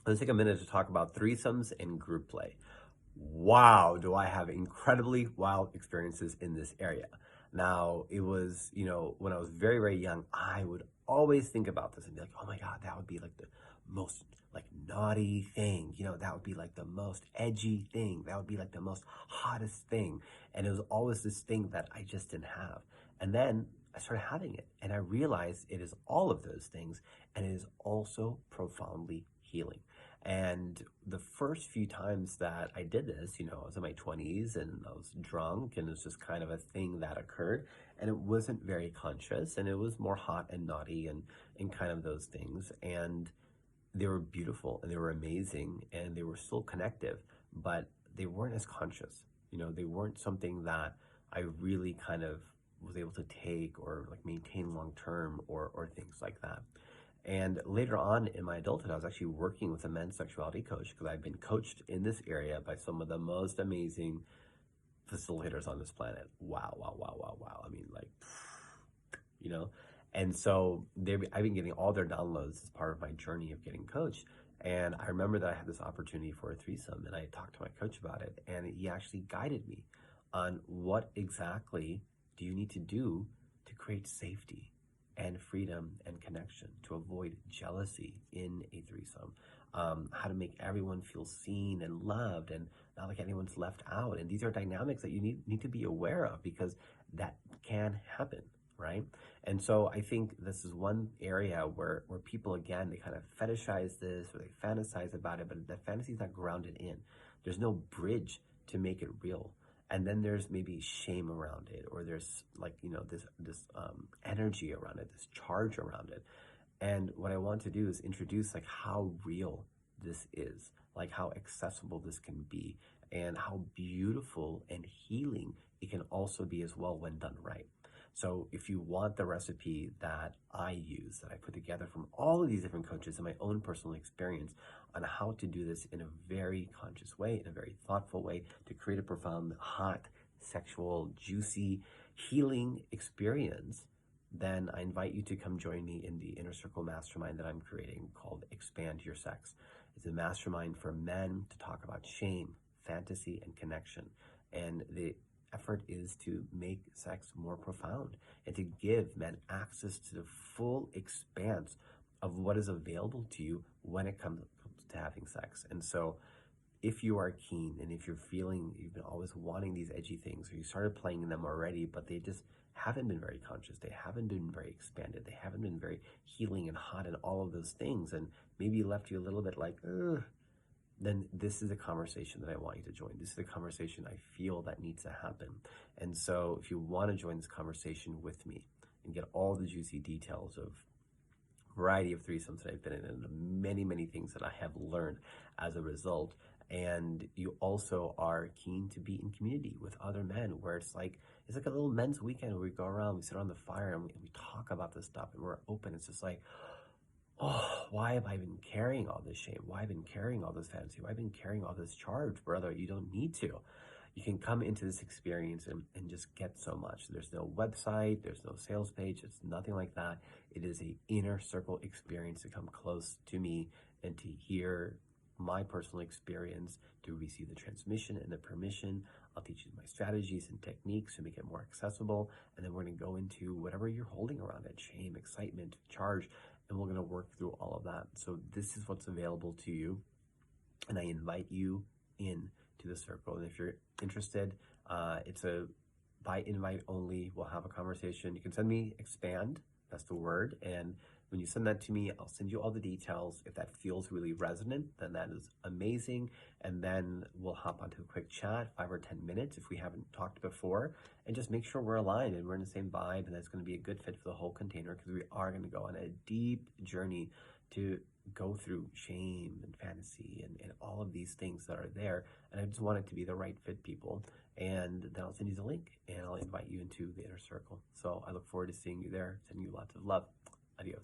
Let's take a minute to talk about threesomes and group play. Wow, do I have incredibly wild experiences in this area. Now, it was, when I was very, very young, I would always think about this and be like, oh my God, that would be like the most like naughty thing. That would be like the most edgy thing. That would be like the most hottest thing. And it was always this thing that I just didn't have. And then I started having it and I realized it is all of those things and it is also profoundly healing. And the first few times that I did this, I was in my 20s and I was drunk and it was just kind of a thing that occurred and it wasn't very conscious and it was more hot and naughty and kind of those things. And they were beautiful and they were amazing and they were still connective, but they weren't as conscious. They weren't something that I really kind of was able to take or like maintain long term or things like that. And later on in my adulthood, I was actually working with a men's sexuality coach because I've been coached in this area by some of the most amazing facilitators on this planet. Wow, wow, wow, wow, wow. I mean, like, you know? And so I've been getting all their downloads as part of my journey of getting coached. And I remember that I had this opportunity for a threesome and I talked to my coach about it. And he actually guided me on what exactly do you need to do to create safety and freedom and connection, to avoid jealousy in a threesome, how to make everyone feel seen and loved and not like anyone's left out. And these are dynamics that you need to be aware of because that can happen, right? And so I think this is one area where people, again, they kind of fetishize this or they fantasize about it, but the fantasy is not grounded in. There's no bridge to make it real. And then there's maybe shame around it, or there's like, this energy around it, this charge around it. And what I want to do is introduce like how real this is, like how accessible this can be, and how beautiful and healing it can also be as well when done right. So if you want the recipe that I use, that I put together from all of these different coaches and my own personal experience on how to do this in a very conscious way, in a very thoughtful way, to create a profound, hot, sexual, juicy, healing experience, then I invite you to come join me in the Inner Circle Mastermind that I'm creating called Expand Your Sex. It's a mastermind for men to talk about shame, fantasy, and connection. And the effort is to make sex more profound and to give men access to the full expanse of what is available to you when it comes to having sex. And so if you are keen and if you're feeling you've been always wanting these edgy things or you started playing them already, but they just haven't been very conscious, they haven't been very expanded, they haven't been very healing and hot and all of those things, and maybe left you a little bit like, ugh, then this is a conversation that I want you to join. This is a conversation I feel that needs to happen. And so if you want to join this conversation with me and get all the juicy details of variety of threesomes that I've been in and the many, many things that I have learned as a result, and you also are keen to be in community with other men where it's like a little men's weekend where we go around, we sit around the fire and we talk about this stuff and we're open. It's just like, oh, why have I been carrying all this shame? Why have I been carrying all this fantasy? Why have I been carrying all this charge? Brother, you don't need to. You can come into this experience and just get so much. There's no website, there's no sales page, it's nothing like that. It is a inner circle experience to come close to me and to hear my personal experience, to receive the transmission and the permission. I'll teach you my strategies and techniques to make it more accessible. And then we're going to go into whatever you're holding around it, shame, excitement, charge, and we're going to work through all of that. So this is what's available to you. And I invite you in to the circle. And if you're interested, it's a by invite only. We'll have a conversation. You can send me expand, that's the word. And when you send that to me, I'll send you all the details. If that feels really resonant, then that is amazing. And then we'll hop onto a quick chat, 5 or 10 minutes if we haven't talked before, and just make sure we're aligned and we're in the same vibe and that's going to be a good fit for the whole container, because we are going to go on a deep journey to go through shame and fantasy and all of these things that are there. And I just want it to be the right fit, people. And then I'll send you the link and I'll invite you into the inner circle. So I look forward to seeing you there. Sending you lots of love. Adios.